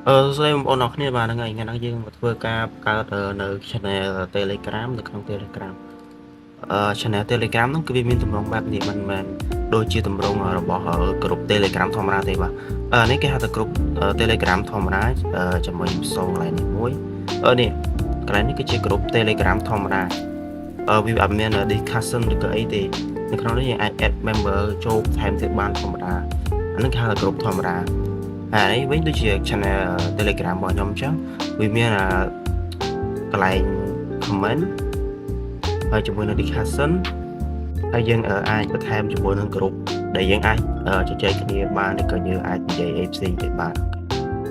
ស្ដីបងប្អូនអរគ្នាបាទហ្នឹងហើយថ្ងៃនេះយើងមកធ្វើការបង្កើតនៅ channel Telegram នៅក្នុង Telegram channel Telegram ហ្នឹងគឺវាមានទម្រង់បែបនេះមិនមែនដូចជាទម្រង់របស់ក្រុម Telegram ធម្មតាទេបាទនេះគេហៅថាក្រុម Telegram ធម្មតាជាមួយសូកន្លែងនេះមួយនេះកន្លែងនេះគឺជាក្រុម Telegram ធម្មតាវាអត់មាន discussion ឬក៏អីទេនៅក្នុងនេះយើងអាច add member ចូលថែមទៀតបានធម្មតាអាហ្នឹងគេហៅថាក្រុមធម្មតាហើយវិញដូចជា channel Telegram របស់ខ្ញុំអញ្ចឹងវាមានកន្លែង comment ហើយជាមួយនឹង discussion ហើយយើងអាចបន្ថែមជាមួយនឹង group ដែលយើងអាចជជែកគ្នាបានឬក៏យើងអាចនិយាយអីផ្សេងទៀតបាន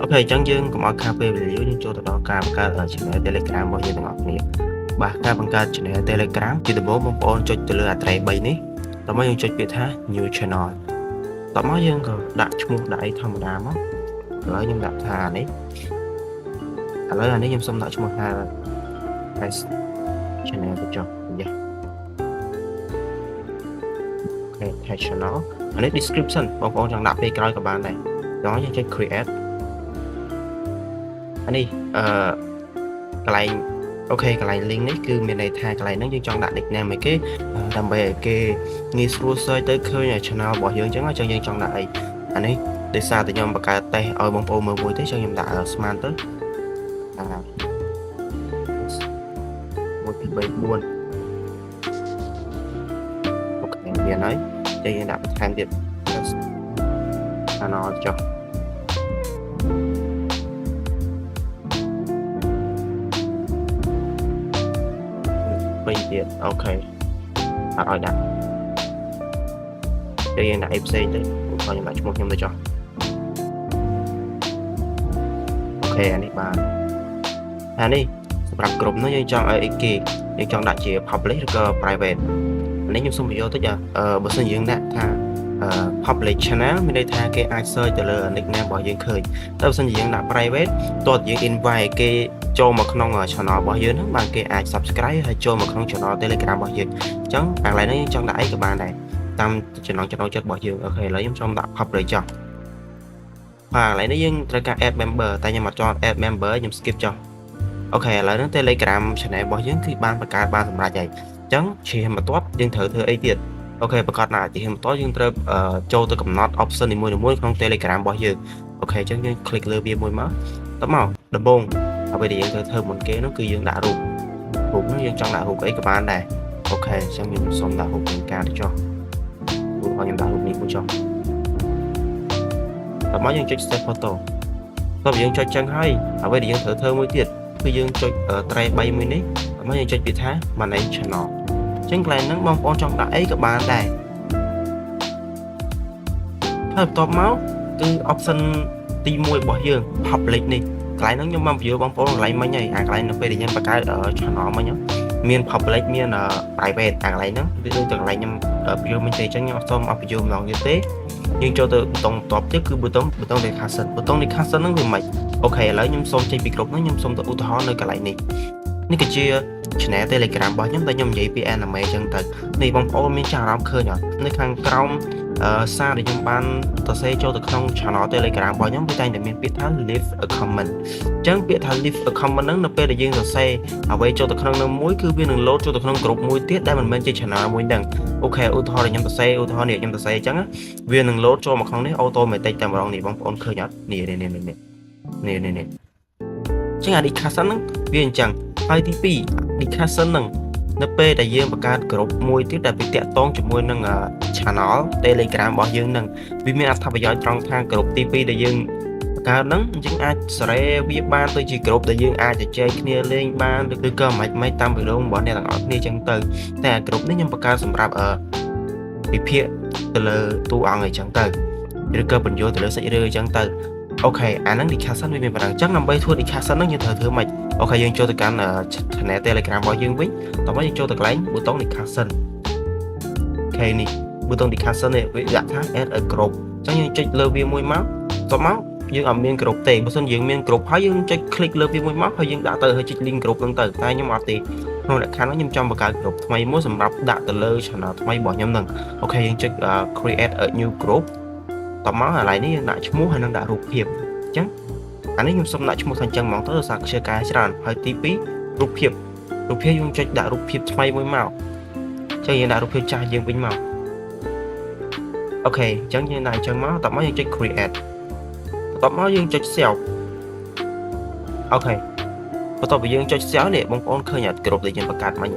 អូខេអញ្ចឹងយើងកុំឲ្យខាតពេលវេលាយើងចូលទៅដល់ការបង្កើត channel Telegram របស់យើងទាំងអស់គ្នាបាទការបង្កើត channel Telegram ជាដំបូងបងប្អូនចុចទៅលើអត្រេយ3នេះតោះមកយើងចុចពាក្យថា new channel តោះមកយើងក៏ដាក់ឈ្មោះដាក់អីធម្មតាមកឥឡូវខ្ញុំដាក់ថានេះឥឡូវអានេះខ្ញុំសុំដាក់ឈ្មោះថា channel ទៅចុះយ៉ាអូខេ channel អានេះ description បងប្អូនចង់ដាក់ពេលក្រោយក៏បានដែរដល់យើងចុច create អានេះកន្លែងអូខេកន្លែង link នេះគឺមានន័យថាកន្លែងហ្នឹងយើងចង់ដាក់ nickname ឲ្យគេដើម្បីឲ្យគេងាយស្រួល search ទៅឃើញ channel របស់យើងអញ្ចឹងយើងចង់ដាក់អីអានេះដោយសារតែខ្ញុំបង្កើតតេស្តឲ្យបងប្អូនមើលមួយទេអញ្ចឹងខ្ញុំដាក់ស្មានទៅ1 2 3 4អូខេមានហើយតែយើងដាក់បន្ថែមទៀត channel ចុះ3ទៀតអូខេអត់ឲ្យដាក់តែយើងដាក់អីផ្សេងទៅខ្ញុំដាក់ឈ្មោះខ្ញុំទៅចុះអូខេអានេះបានអានេះសម្រាប់ក្រុមនោះយើងចង់ឲ្យអីគេយើងចង់ដាក់ជា public ឬក៏ private នេះខ្ញុំសូមបញ្យល់តិចបើសិនយើងដាក់ថាpublic channel មានន័យថាគេអាច search ទៅលើ nickname របស់យើងឃើញតែបើសិនជាយើងដាក់ private តោះយើង invite គេចូលមកក្នុង channel របស់យើងហ្នឹងបានគេអាច subscribe ហើយចូលមកក្នុង channel Telegram របស់យើងអញ្ចឹងខាងឡៃនេះយើងចង់ដាក់អីក៏បានដែរតាមចំណង់ចិត្តរបស់យើងអូខេឥឡូវខ្ញុំសូមដាក់ public ចុះបាទឥឡូវនេះយើងត្រូវការ add member តែខ្ញុំអត់ចង់ add member ខ្ញុំ skip ចុះអូខេឥឡូវហ្នឹង Telegram channel របស់យើងគឺបានបង្កើតបានសម្រាប់ហើយអញ្ចឹងឈាមបន្ទាប់យើងត្រូវធ្វើអីទៀតអូខេប្រកាសណាជាបន្ទាប់យើងត្រូវចូលទៅកំណត់ option នីមួយៗក្នុង Telegram របស់យើងអូខេអញ្ចឹងយើង click លើវាមួយមកតមកដំបូងអ្វីដែលយើងត្រូវធ្វើមុនគេនោះគឺយើងដាក់រូបនេះយើងចង់ដាក់រូបអីក៏បានដែរអូខេអញ្ចឹងខ្ញុំសូមដាក់រូបនៃការទៅចុះរូបរបស់ខ្ញុំដាក់រូបនេះមួយចុះតមកយើងចុច save photo តោះយើងចុចចឹងហើយអ្វីដែលយើងត្រូវធ្វើមួយទៀតគឺយើងចុចត្រេ3មួយនេះតមកយើងចុចពាក្យថា manage channelចឹងកន្លែងហ្នឹងបងប្អូនចង់ដាក់អីក៏បានដែរហើយបន្ទាប់មកគឺ option ទី1របស់យើង public នេះកន្លែងហ្នឹងខ្ញុំបានបញ្យល់បងប្អូនកន្លែងមិញហើយអាកន្លែងនៅពេលដែលខ្ញុំបង្កើត channel មិញមាន public មាន private អាកន្លែងហ្នឹងវាដូចតែកន្លែងខ្ញុំបញ្យល់មិញទេអញ្ចឹងខ្ញុំអត់សូមអត់បញ្យល់ម្ដងទៀតទេយើងចូលទៅប៊ូតុងបន្ទាប់ទៀតគឺប៊ូតុង discussion ហ្នឹងវាមិនអូខេឥឡូវខ្ញុំសូមចេញពីក្រុមហ្នឹងខ្ញុំសូមទៅឧទាហរណ៍នៅកន្លែងនេះនេះគឺជា channel Telegram របស់ខ្ញុំតែខ្ញុំនិយាយពី anime អញ្ចឹងទៅនេះបងប្អូនមានចាស់អារម្មណ៍ឃើញអត់នៅខាងក្រោមសារដែលខ្ញុំបានសរសេរចូលទៅក្នុង channel Telegram របស់ខ្ញុំវាតែងតែមានពាក្យថា leave a comment អញ្ចឹងពាក្យថា leave a comment ហ្នឹងនៅពេលដែលយើងសរសេរអ្វីចូលទៅក្នុងនោះមួយគឺវានឹង load ចូលទៅក្នុង group មួយទៀតដែលមិនមែនជា channel មួយហ្នឹងអូខេឧទាហរណ៍ខ្ញុំសរសេរឧទាហរណ៍នេះខ្ញុំសរសេរអញ្ចឹងវានឹង load ចូលមកក្នុងនេះ automatic តែម្ដងនេះបងប្អូនឃើញអត់នេះអញ្ចឹងអា discussion ហ្នឹងវាអញ្ចឹងហើយទី2 discussion ហ្នឹងនៅពេលដែលយើងបង្កើត group មួយទៀតដែលវាតាក់ទងជាមួយនឹង channel Telegram របស់យើងហ្នឹងវាមានអត្ថប្រយោជន៍ត្រង់ថា group ទី2ដែលយើងបង្កើតហ្នឹងអញ្ចឹងអាចសេរីវាបានទៅជា group ដែលយើងអាចជជែកគ្នាលេងបានឬក៏មិនតាមពីរងរបស់អ្នកទាំងអស់គ្នាអញ្ចឹងទៅតែ group នេះខ្ញុំបង្កើតសម្រាប់វិភាគទៅលើតួអង្គអីចឹងទៅឬក៏បញ្យល់ទៅលើសាច់រឿងអញ្ចឹងទៅអូខេអាហ្នឹង discussion វាមានប៉ុណ្ណឹងអញ្ចឹងដើម្បីធ្វើ discussion ហ្នឹងយើងត្រូវធ្វើម៉េចអូខេយើងចូលទៅកាន់ channel Telegram របស់យើងវិញតោះមកយើងចូលទៅកន្លែងប៊ូតុង discussion អូខេនេះប៊ូតុង discussion នេះវាដាក់ថា add a group អញ្ចឹងយើងចុចលើវាមួយមកតោះមកយើងអត់មាន group ទេបើមិនយើងមាន group ហើយយើងចុច click លើវាមួយមកហើយយើងដាក់ទៅហើយចុច link group ហ្នឹងទៅតែខ្ញុំអត់ទេក្នុងលក្ខខណ្ឌហ្នឹងខ្ញុំចង់បង្កើត group ថ្មីមួយសម្រាប់ដាក់ទៅលើ channel ថ្មីរបស់ខ្ញុំហ្នឹងអូខេយើងចុច create a new group តោះមកឥឡូវនេះយើងដាក់ឈ្មោះហើយនឹងដាក់រូបភាពអញ្ចឹង អានេះខ្ញុំសុំដាក់ឈ្មោះថាអញ្ចឹងហ្មងទៅដោយសារខ្ជិលការច្រើនហើយទី2រូបភាពយើងចុចដាក់រូបភាពថ្មីមួយមកចឹងយើងដាក់រូបភាពចាស់យើងវិញមកអូខេអញ្ចឹងយើងដាក់អញ្ចឹងមកតោះមកយើងចុច create បន្ទាប់មកយើងចុច save អូខេបន្ទាប់ពីយើងចុច save នេះបងប្អូនឃើញអត់គ្រប់ដែលយើងបង្កើតមិញ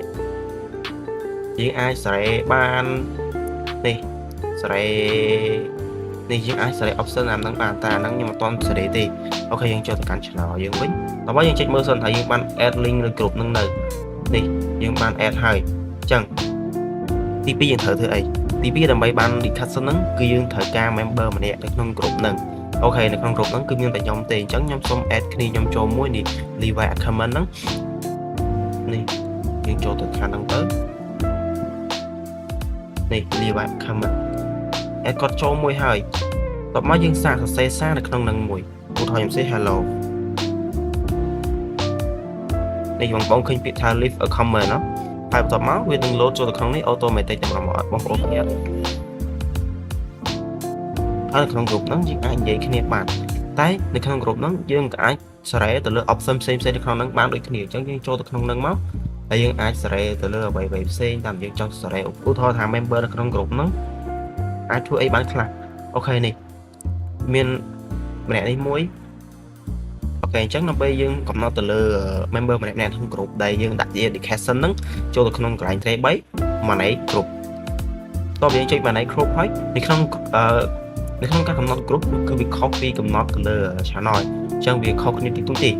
យើងអាចសេរីបាននេះសេរីនេះយើងអាចសេរី option អាហ្នឹងបានតែអាហ្នឹងខ្ញុំមិនទាន់សេរីទេអូខេយើងចូលទៅកាន់ channel យើងវិញតោះមកយើងចុចមើលសិនថាយើងបាន add link នៅគ្រប់ហ្នឹងនៅនេះយើងបាន add ហើយអញ្ចឹងទី2យើងត្រូវធ្វើអីទី2ដើម្បីបាន discussion ហ្នឹងគឺយើងត្រូវការ member ម្នាក់នៅក្នុង group ហ្នឹងអូខេនៅក្នុង group ហ្នឹងគឺមានតែខ្ញុំទេអញ្ចឹងខ្ញុំសូម add គ្នាខ្ញុំចូលមួយនេះ leave a comment ហ្នឹងនេះយើងចូលទៅខាងហ្នឹងទៅនេះ leave a comment add គាត់ចូលមួយហើយតបមកយើងសាកសរសេរសារនៅក្នុងហ្នឹងមួយឧទាហរណ៍ខ្ញុំសេ hello នេះបងប្អូនឃើញពាក្យថា leave a comment ណាហើយបន្ទាប់មកវានឹង load ចូលទៅក្នុងនេះ automatic តែម្ដងមកបងប្អូនឃើញអត់ហើយក្នុង group ហ្នឹងយើងអាចនិយាយគ្នាបានតែនៅក្នុង group ហ្នឹងយើងក៏អាចសេរីទៅលើ option ផ្សេងៗនៅក្នុងហ្នឹងបានដូចគ្នាអញ្ចឹងយើងចូលទៅក្នុងហ្នឹងមកហើយយើងអាចសេរីទៅលើអ្វីៗផ្សេងតាមយើងចង់សេរីឧទាហរណ៍ថា member នៅក្នុង group ហ្នឹងអាចធ្វើអីបានខ្លះអូខេនេះមានម្នាក់នេះមួយអូខេអញ្ចឹងដើម្បីយើងកំណត់ទៅលើ member ម្នាក់ក្នុង group ដែលយើងដាក់ជា education ហ្នឹងចូលទៅក្នុងកន្លែង tray 3 money group តោះយើងចុច money group ហើយនៅក្នុងការកំណត់ group គឺវាខុសពីកំណត់ទៅលើ channel អញ្ចឹងវាខុសគ្នាទីទី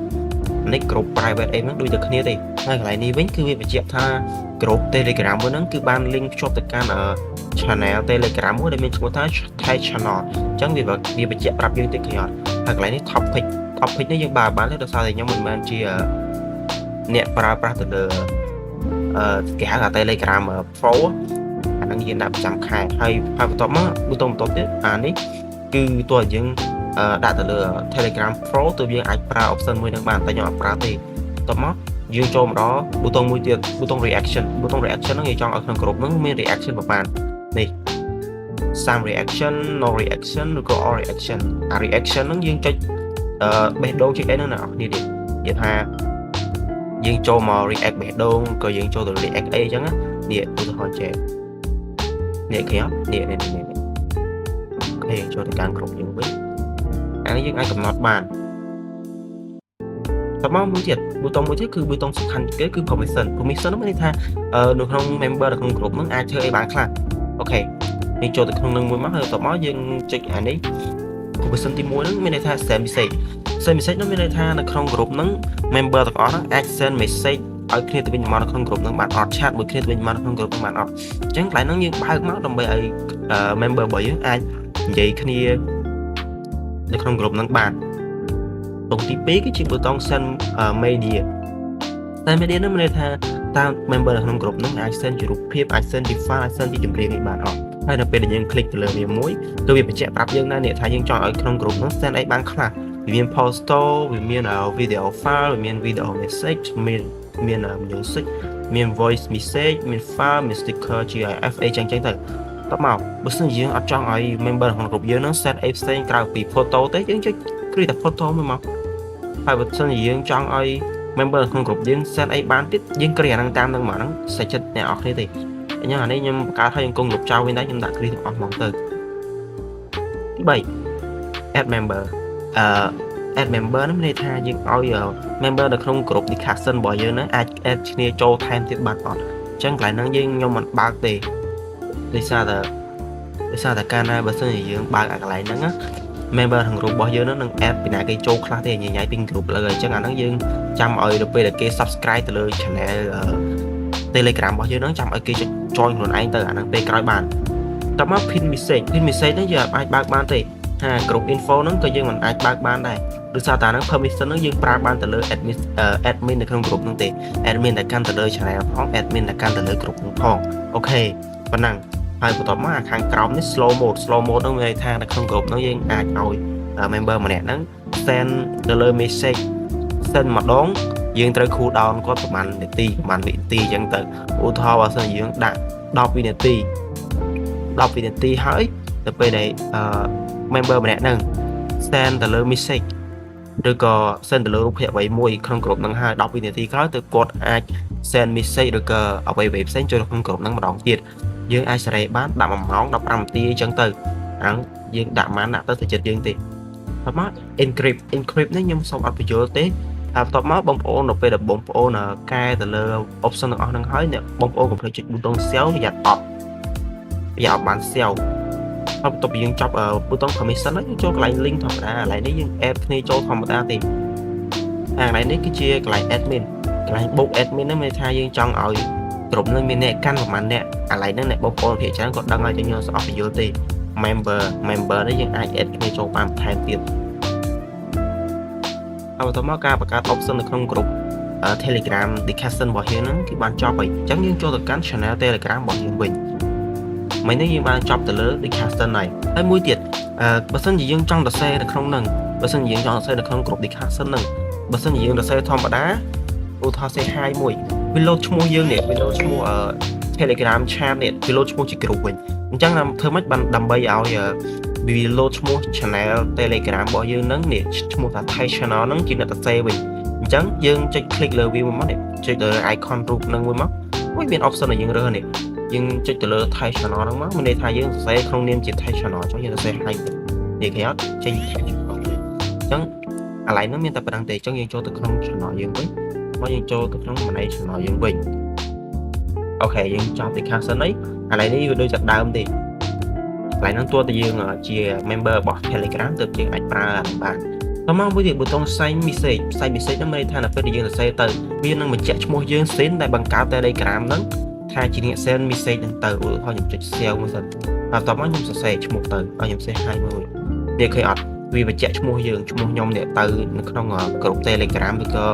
នេះ group private អីហ្នឹងដូចតែគ្នាទេហើយកន្លែងនេះវិញគឺវាបញ្ជាក់ថា group Telegram មួយហ្នឹងគឺបាន link ភ្ជាប់ទៅកាន់ channel Telegram មួយដែលមានឈ្មោះថា Thai Channel អញ្ចឹងវាបញ្ជាក់ប្រាប់យើងតិចគ្នាអត់ហើយកន្លែងនេះ topic នេះយើងបានទេដោយសារតែខ្ញុំមិនមែនជាអ្នកប្រើប្រាស់ទៅលើគេហៅថា Telegram Pro អាហ្នឹងយើងដាក់ប្រចាំខែហើយបន្ទាប់មកបន្តទៀតអានេះគឺតើយើងដាក់ទៅលើ Telegram Pro ទើបយើងអាចប្រើ option មួយហ្នឹងបានតែខ្ញុំអត់ប្រើទេបន្ទាប់មកយើងចូលមកដល់ប៊ូតុងមួយទៀតប៊ូតុង reaction ហ្នឹងយើងចង់ឲ្យក្នុងក្រុមហ្នឹងមាន reaction ប្រហែលនេះ some reaction no reaction ឬក៏ all reaction អា reaction ហ្នឹងយើងចុចបេះដូងចុចអីហ្នឹងអ្នកនរគ្នាទៀតនិយាយថាយើងចូលមក react បេះដូងក៏យើងចូលទៅ react អីអញ្ចឹងណានេះឧទាហរណ៍ចេះនេះគេអត់នេះអូខេចូលទៅកាន់ក្រុមយើងវិញអានេះយើងអាចកំណត់បានតមកមួយទៀតប៊ូតុងមួយទៀតគឺប៊ូតុងសំខាន់គេគឺ permission ហ្នឹងមានន័យថានៅក្នុង member នៅក្នុង group ហ្នឹងអាចធ្វើអីបានខ្លះអូខេយើងចូលទៅក្នុងនឹងមួយមកហើយតមកយើងចុចអានេះ permission ទី1ហ្នឹងមានន័យថា send message ហ្នឹងមានន័យថានៅក្នុង group ហ្នឹង member ទាំងអស់ហ្នឹងអាច send message ឲ្យគ្នាទៅវិញមកនៅក្នុង group ហ្នឹងបានអត់ chat មួយគ្នាទៅវិញមកនៅក្នុង group ហ្នឹងបានអត់អញ្ចឹងកន្លែងហ្នឹងយើងបើកមកដើម្បីឲ្យ member របស់យើងអាចនិយាយគ្នានៅក្នុង group ហ្នឹងបានប៊ូតុងទី2គឺជាប៊ូតុង send media តែ media ហ្នឹងមានន័យថាតាម member នៅក្នុង group ហ្នឹងអាច send ជារូបភាពអាច send ជា file អាច send ជាចម្រៀងនេះបានអត់ហើយដល់ពេលដែលយើង click ទៅលើវាមួយគឺវាបញ្ជាក់ប្រាប់យើងដែរថាយើងចង់ឲ្យក្នុង group ហ្នឹង send អីបានខ្លះវាមាន poster វាមាន video file វាមាន video message មាន music មាន voice message មាន file មាន sticker GIF អីចឹងទៅតមកបើសិនជាយើងអត់ចង់ឲ្យ member ក្នុង group យើងហ្នឹង send អីផ្សេងក្រៅពី photo ទេយើងចុចគ្រាន់តែ photo មួយមកហើយបើសិនជាយើងចង់ឲ្យ member ក្នុង group យើង send អីបានទៀតយើងគ្រាន់តែតាមនឹងមកហ្នឹងសាច់ចិត្តអ្នកនរគ្នាទេអញ្ចឹងអានេះខ្ញុំបង្កើតឲ្យអង្គលុបចោលវិញដែរខ្ញុំដាក់គ្រាទាំងអស់ហ្មងទៅទី3 add member add member ហ្នឹងមានន័យថាយើងឲ្យ member នៅក្នុង group discussion របស់យើងហ្នឹងអាច add គ្នាចូលថែមទៀតបានអត់អញ្ចឹងកន្លែងហ្នឹងខ្ញុំមិនបើកទេដោយសារតែកាលណាបើសិនជាយើងបើកអាកន្លែងហ្នឹងណា member ក្នុង group របស់យើងហ្នឹងនឹង add ពីណាគេចូលខ្លះទេញញ៉ៃពី group លើអញ្ចឹងអាហ្នឹងយើងចាំឲ្យដល់ពេលដែលគេ subscribe ទៅលើ channel Telegram របស់យើងហ្នឹងចាំឲ្យគេ join ខ្លួនឯងទៅអាហ្នឹងពេលក្រោយបានតមក pin message ហ្នឹងយើងអាចបើកបានទេថា group info ហ្នឹងក៏យើងមិនអាចបើកបានដែរដោយសារតែហ្នឹង permission ហ្នឹងយើងប្រើបានទៅលើ admin នៅក្នុង group ហ្នឹងទេ admin តែកាន់ទៅលើ channel ផង admin តែកាន់ទៅលើ group ហ្នឹងផងអូខេប៉ុណ្ណឹងហើយបន្ទាប់មកខាងក្រោមនេះ slow mode ហ្នឹងមានន័យថានៅក្នុង group ហ្នឹងយើងអាចឲ្យ member ម្នាក់ហ្នឹង send ទៅលើ message send ម្ដងយើងត្រូវ cool down គាត់ប្រហែលនាទីប្រហែលវិនាទីអញ្ចឹងទៅឧទាហរណ៍បើសិនជាយើងដាក់10វិនាទីហើយទៅពេលដែលmember ម្នាក់ហ្នឹង send ទៅលើ message ឬក៏ send ទៅលើរូបភាពអ្វីមួយក្នុងក្រុមហ្នឹងហើយ10វិនាទីក្រោយទៅគាត់អាច send message ឬក៏អ្វីៗផ្សេងចូលក្នុងក្រុមហ្នឹងម្ដងទៀតយើងអាចសេរីបានដាក់1ម៉ោង15នាទីអញ្ចឹងទៅហ្នឹងយើងដាក់ម៉ានដាក់ទៅចិត្តយើងទេបន្ទាប់មក encrypt នេះខ្ញុំសូមអត់បញ្យល់ទេបន្ទាប់មកបងប្អូននៅពេលដែលបងប្អូនកែទៅលើ option ទាំងអស់ហ្នឹងហើយអ្នកបងប្អូនកុំភ្លេចចុច button save ប្រយ័ត្នអត់បាន save បន្ទាប់ពីយើងចប់ button permission ហើយយើងចូលកន្លែង link ធម្មតាកន្លែងនេះយើង add គ្នាចូលធម្មតាទេកន្លែងនេះគឺជាកន្លែង admin កន្លែងបូក admin ហ្នឹងមានថាយើងចង់ឲ្យក្រុមនឹងមានអ្នកកាន់ប្រហែលអ្នកកន្លែងហ្នឹងអ្នកបងប្អូនភាគច្រើនគាត់ដឹងហើយតែខ្ញុំអត់បញ្យល់ទេ member នេះយើងអាច add គ្នាចូលបានបន្ថែមទៀតហើយបន្ទាប់មកការបង្កើត option នៅក្នុងក្រុម Telegram discussion របស់យើងហ្នឹងគឺបានចប់ហើយអញ្ចឹងយើងចូលទៅកាន់ channel Telegram របស់យើងវិញមិញនេះយើងបានចប់ទៅលើ discussion ហើយមួយទៀតបើសិនជាយើងចង់សរសេរនៅក្នុងហ្នឹងបើសិនជាយើងចង់សរសេរនៅក្នុងក្រុម discussion ហ្នឹងបើសិនជាយើងសរសេរធម្មតាឧទាហរណ៍ say hi មួយវា load ឈ្មោះយើងនេះវា load ឈ្មោះTelegram chat នេះវា load ឈ្មោះជាក្រុមវិញអញ្ចឹងធ្វើម៉េចបានដើម្បីឲ្យវា load ឈ្មោះ channel Telegram របស់យើងហ្នឹងនេះឈ្មោះថា Thai channel ហ្នឹងជាអ្នកសរសេរវិញអញ្ចឹងយើងចុច click លើវាមួយមកនេះចុចលើ icon រូបហ្នឹងមួយមកមាន option ឲ្យយើងរើសនេះយើងចុចទៅលើ Thai channel ហ្នឹងមកមានន័យថាយើងសរសេរក្នុងនាមជា Thai channel ចុះយើងសរសេរ hi និយាយគេអត់ចេញ Thai channel អញ្ចឹងកន្លែងហ្នឹងមានតែប៉ុណ្្នឹងទេអញ្ចឹងយើងចូលទៅក្នុង channel យើងវិញមកយើងចូលទៅក្នុង menu channel យើងវិញអូខេយើងចប់ discussion ហើយកន្លែងនេះវាដូចតែដើមទេកន្លែងហ្នឹងទោះតែយើងជា member របស់ Telegram ទើបយើងអាចប្រើបានតោះមកមួយទៀតប៊ូតុង send message ហ្នឹងមានន័យថានៅពេលដែលយើងសរសេរទៅវានឹងបញ្ជាក់ឈ្មោះយើងសិនដែលបង្កើត Telegram ហ្នឹងថាជាអ្នក send message ហ្នឹងទៅឧទាហរណ៍ខ្ញុំចុច save មួយសិនបន្ទាប់មកខ្ញុំសរសេរឈ្មោះទៅហើយខ្ញុំសេះ hi មួយនេះឃើញអត់វាបញ្ជាក់ឈ្មោះយើងឈ្មោះខ្ញុំនេះទៅនៅក្នុងក្រុម Telegram ឬក៏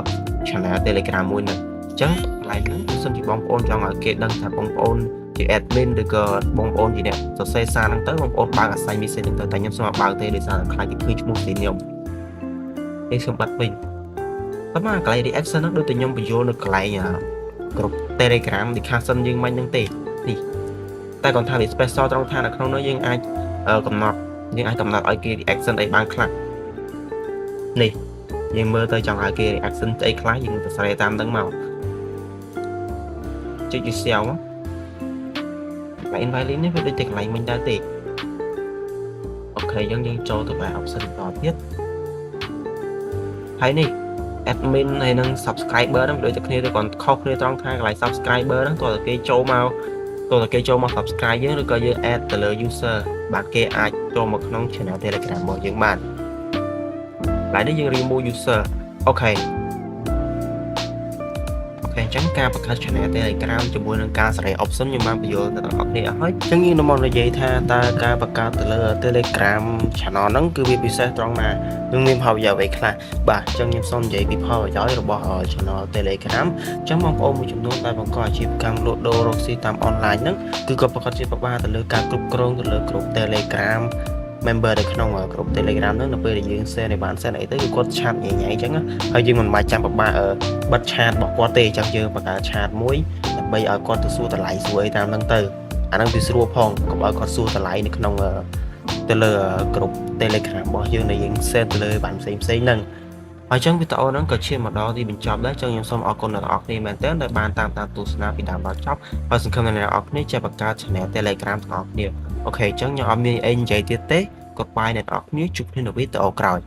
channel Telegram មួយហ្នឹងអញ្ចឹងកន្លែងហ្នឹងបើសិនជាបងប្អូនចង់ឲ្យគេដឹងថាបងប្អូនជា admin ឬក៏បងប្អូនជាអ្នកសរសេរសារហ្នឹងទៅបងប្អូនបើក assign message ហ្នឹងទៅតែខ្ញុំសូមឲ្យបើកទេដោយសារខ្លាចគេឃើញឈ្មោះស្រីខ្ញុំនេះខ្ញុំបាត់វិញប៉ុន្តែកន្លែង reaction ហ្នឹងដូចតែខ្ញុំបញ្យល់នៅកន្លែងក្រុម Telegram discussion យើងមិញហ្នឹងទេនេះតែគាត់ថាវា special ត្រង់ថានៅក្នុងនោះយើងអាចកំណត់ឲ្យគេ reaction អីបានខ្លះនេះយើងមើលទៅចង់ឲ្យគេ reaction អីខ្លះយើងទៅស្រែតាមហ្នឹងមកចុច share មកកន្លែង invite នេះវាដូចតែកន្លែងមិញដែរទេអូខេយើងចូលទៅបែប option បន្តទៀតហើយនេះ admin ហើយនឹង subscriber ហ្នឹងដូចតែគ្នាទេគាត់ខុសគ្នាត្រង់ថាកន្លែង subscriber ហ្នឹងតើគេចូលមក subscribe យើងឬក៏យើង add ទៅលើ user បាទគេអាចចូលមកក្នុង channel Telegram របស់យើងបានឡើយនេះយើង remove user អូខេអញ្ចឹងការបង្កើត channel Telegram ជាមួយនឹងការសេរី option ខ្ញុំបានបញ្យល់ទៅដល់អ្នកគ្នាហើយអញ្ចឹងយើងនឹងមកនិយាយថាតើការបង្កើតទៅលើ Telegram channel ហ្នឹងគឺវាពិសេសត្រង់ណានឹងមានផលប្រយោជន៍អ្វីខ្លះបាទអញ្ចឹងខ្ញុំសូមនិយាយពីផលប្រយោជន៍របស់ channel Telegram អញ្ចឹងបងប្អូនមួយចំនួនដែលបង្កអាជីវកម្មលក់ដូររកស៊ីតាម online ហ្នឹងគឺក៏ប្រកាសជាពិបាកទៅលើការគ្រប់គ្រងទៅលើក្រុម Telegram member នៅក្នុងក្រុម Telegram ហ្នឹងនៅពេលដែលយើង share ឲ្យបាន share អីទៅគឺគាត់ឆាតញ៉ៃអញ្ចឹងហើយយើងមិនបាច់ចាំពិបាកបិទឆាតរបស់គាត់ទេអញ្ចឹងយើងបង្កើតឆាតមួយដើម្បីឲ្យគាត់ទៅសួរតម្លៃសួរអីតាមហ្នឹងទៅអាហ្នឹងវាស្រួលផងកុំឲ្យគាត់សួរតម្លៃនៅក្នុងទៅលើក្រុម Telegram របស់យើងដែលយើង share ទៅលើបានផ្សេងហ្នឹងហើយអញ្ចឹងវីដេអូហ្នឹងក៏ឈានមកដល់ទីបញ្ចប់ដែរអញ្ចឹងខ្ញុំសូមអរគុណដល់អ្នកនរគ្នាមែនទែនដែលបានតាមទស្សនាពីដើមដល់ចប់ហើយសង្ឃឹមថាអ្នកនរគ្នាจะបង្កើត channel Telegram ទាំងអស់គ្នាអូខេអញ្ចឹងខ្ញុំអត់មានអីនិយាយទៀតទេGoodbye អ្នកនរគ្នាជួបគ្នានៅវីដេអូក្រោយ